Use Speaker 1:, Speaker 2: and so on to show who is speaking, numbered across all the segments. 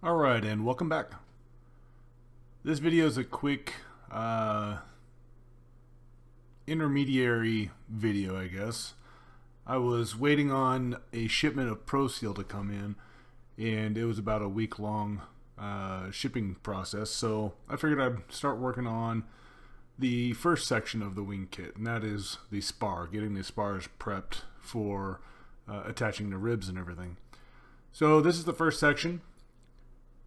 Speaker 1: Alright, and welcome back. This video is a quick intermediary video, I guess. I was waiting on a shipment of Pro Seal to come in, and it was about a week-long shipping process, so I figured I'd start working on the first section of the wing kit, and that is the spar, getting the spars prepped for attaching the ribs and everything. So this is the first section.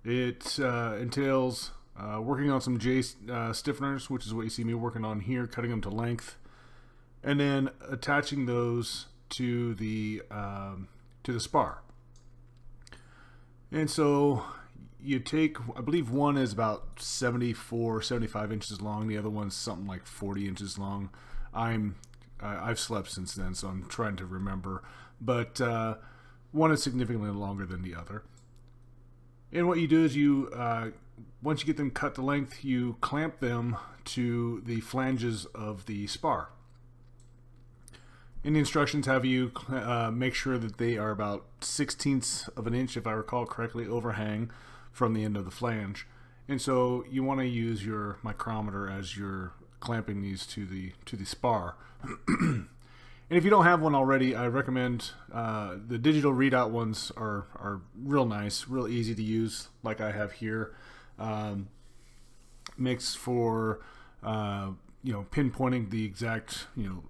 Speaker 1: It entails working on some J stiffeners, which is what you see me working on here, cutting them to length, and then attaching those to the spar. And so you take, I believe one is about 75 inches long, the other one's something like 40 inches long. I've slept since then, so I'm trying to remember, but one is significantly longer than the other. And what you do is you, once you get them cut to length, you clamp them to the flanges of the spar. And the instructions have you make sure that they are about 1/16 of an inch, if I recall correctly, overhang from the end of the flange. And so you want to use your micrometer as you're clamping these to the spar. And if you don't have one already, I recommend the digital readout ones are real nice, real easy to use, like I have here. Makes for pinpointing the exact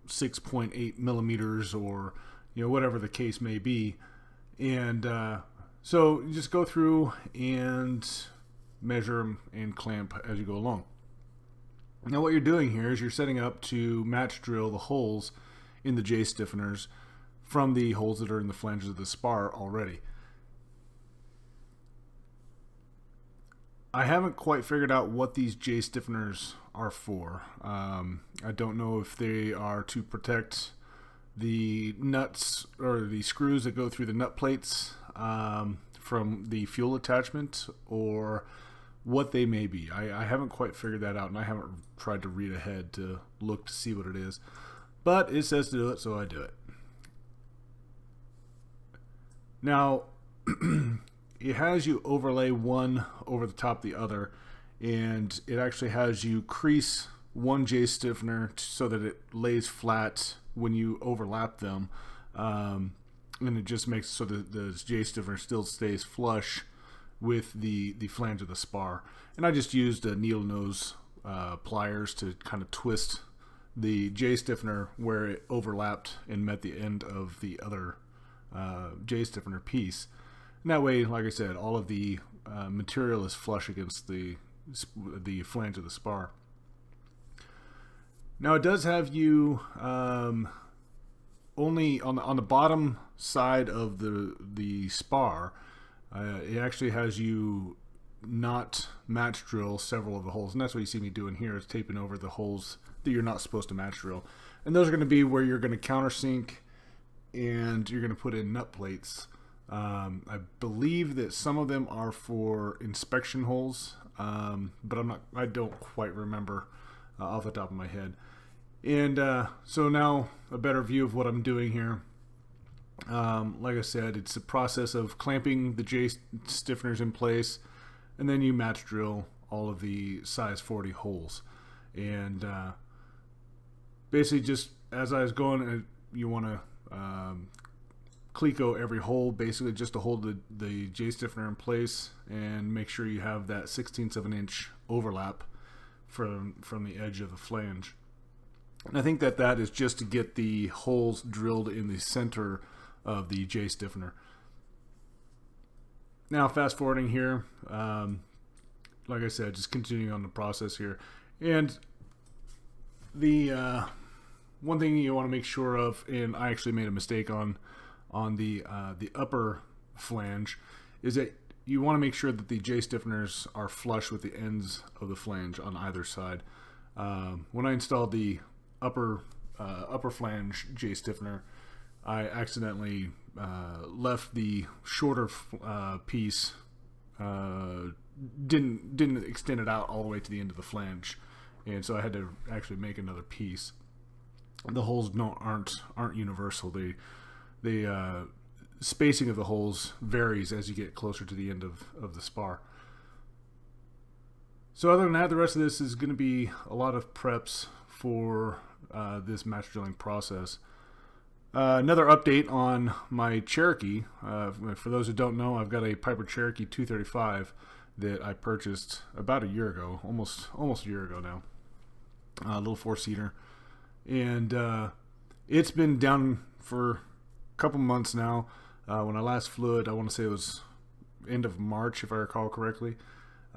Speaker 1: 6.8 millimeters or whatever the case may be. And so you just go through and measure them and clamp as you go along. Now what you're doing here is you're setting up to match drill the holes in the J stiffeners from the holes that are in the flanges of the spar already. I haven't quite figured out what these J stiffeners are for. I don't know if they are to protect the nuts or the screws that go through the nut plates from the fuel attachment, or what they may be. I haven't quite figured that out, and I haven't tried to read ahead to look to see what it is. But it says to do it, so I do it. Now, it has you overlay one over the top of the other, and it actually has you crease one J stiffener so that it lays flat when you overlap them, and it just makes so that the J stiffener still stays flush with the flange of the spar. And I just used a needle nose pliers to kind of twist the J stiffener where it overlapped and met the end of the other J stiffener piece. And that way, like I said, all of the material is flush against the flange of the spar. Now it does have you only on the bottom side of the spar. It actually has you not match drill several of the holes, and that's what you see me doing here, is taping over the holes that you're not supposed to match drill. And those are going to be where you're going to countersink and you're going to put in nut plates. I believe that some of them are for inspection holes, but I don't quite remember off the top of my head. And so now a better view of what I'm doing here. Like I said, it's a process of clamping the J stiffeners in place, and then you match drill all of the size 40 holes. And basically, just as I was going, you want to cleco every hole, basically just to hold the J stiffener in place and make sure you have that 1/16 of an inch overlap from the edge of the flange. And I think that is just to get the holes drilled in the center of the J stiffener. Now fast forwarding here, like I said, just continuing on the process here. And the one thing you want to make sure of, and I actually made a mistake on the upper flange, is that you want to make sure that the J stiffeners are flush with the ends of the flange on either side. When I installed the upper flange J stiffener, I accidentally left the shorter piece, didn't extend it out all the way to the end of the flange, and so I had to actually make another piece. The holes aren't universal. They spacing of the holes varies as you get closer to the end of the spar. So other than that, the rest of this is going to be a lot of preps for this match drilling process. Another update on my Cherokee. For those who don't know, I've got a Piper Cherokee 235 that I purchased about a year ago, almost a year ago now. A little 4-seater, and it's been down for a couple months now. When I last flew it, I want to say it was end of March, if I recall correctly.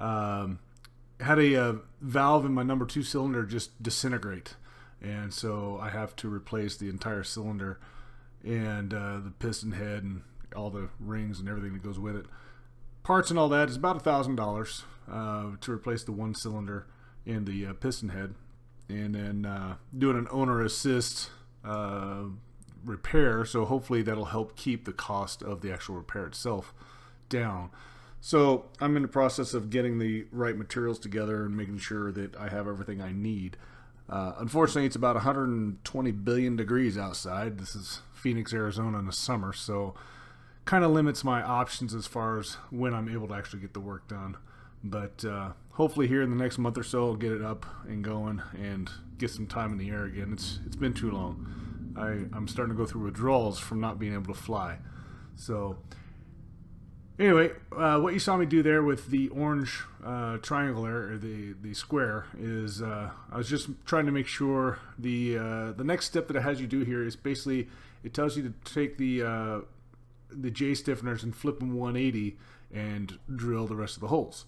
Speaker 1: Had a valve in my number 2 cylinder just disintegrate, and so I have to replace the entire cylinder and the piston head and all the rings and everything that goes with it. Parts and all that is about $1,000 to replace the 1 cylinder and the piston head, and then doing an owner assist repair, so hopefully that'll help keep the cost of the actual repair itself down. So I'm in the process of getting the right materials together and making sure that I have everything I need. Unfortunately, it's about 120 billion degrees outside. This is Phoenix, Arizona in the summer, so kind of limits my options as far as when I'm able to actually get the work done. But hopefully here in the next month or so, I'll get it up and going and get some time in the air again. It's been too long. I'm starting to go through withdrawals from not being able to fly. So anyway, what you saw me do there with the orange triangle there, or the square, is I was just trying to make sure the next step that it has you do here is basically it tells you to take the J stiffeners and flip them 180 and drill the rest of the holes.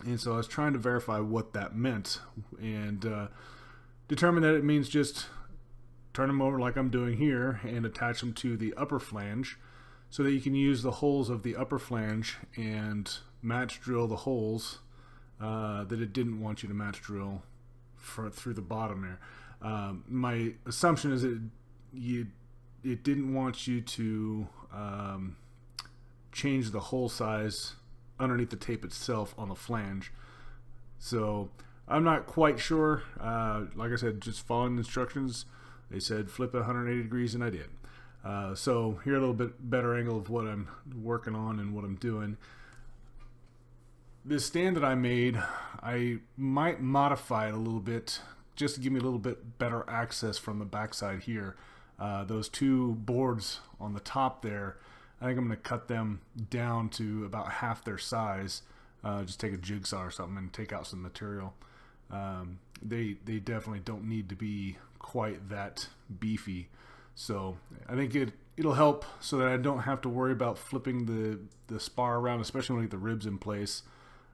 Speaker 1: And so I was trying to verify what that meant and determine that it means just turn them over like I'm doing here and attach them to the upper flange, so that you can use the holes of the upper flange and match drill the holes that it didn't want you to match drill through the bottom there. My assumption is that it didn't want you to change the hole size underneath the tape itself on the flange. So I'm not quite sure. Like I said, just following the instructions. They said flip it 180 degrees, and I did. So here a little bit better angle of what I'm working on and what I'm doing. This stand that I made, I might modify it a little bit just to give me a little bit better access from the backside here. Those 2 boards on the top there, I think I'm going to cut them down to about half their size. Just take a jigsaw or something and take out some material. They definitely don't need to be quite that beefy. So I think it'll help so that I don't have to worry about flipping the spar around, especially when I get the ribs in place.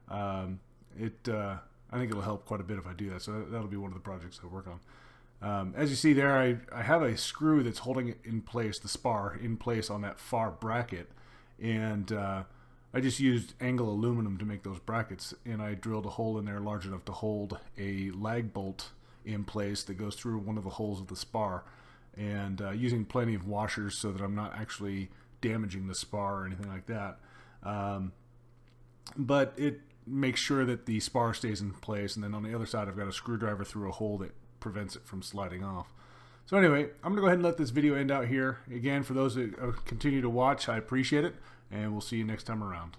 Speaker 1: I think it'll help quite a bit if I do that. So that'll be one of the projects I work on. As you see there, I have a screw that's holding it in place, the spar in place on that far bracket, and I just used angle aluminum to make those brackets, and I drilled a hole in there large enough to hold a lag bolt in place that goes through one of the holes of the spar, and using plenty of washers so that I'm not actually damaging the spar or anything like that. But it makes sure that the spar stays in place, and then on the other side I've got a screwdriver through a hole that prevents it from sliding off. So anyway, I'm going to go ahead and let this video end out here. Again, for those that continue to watch, I appreciate it, and we'll see you next time around.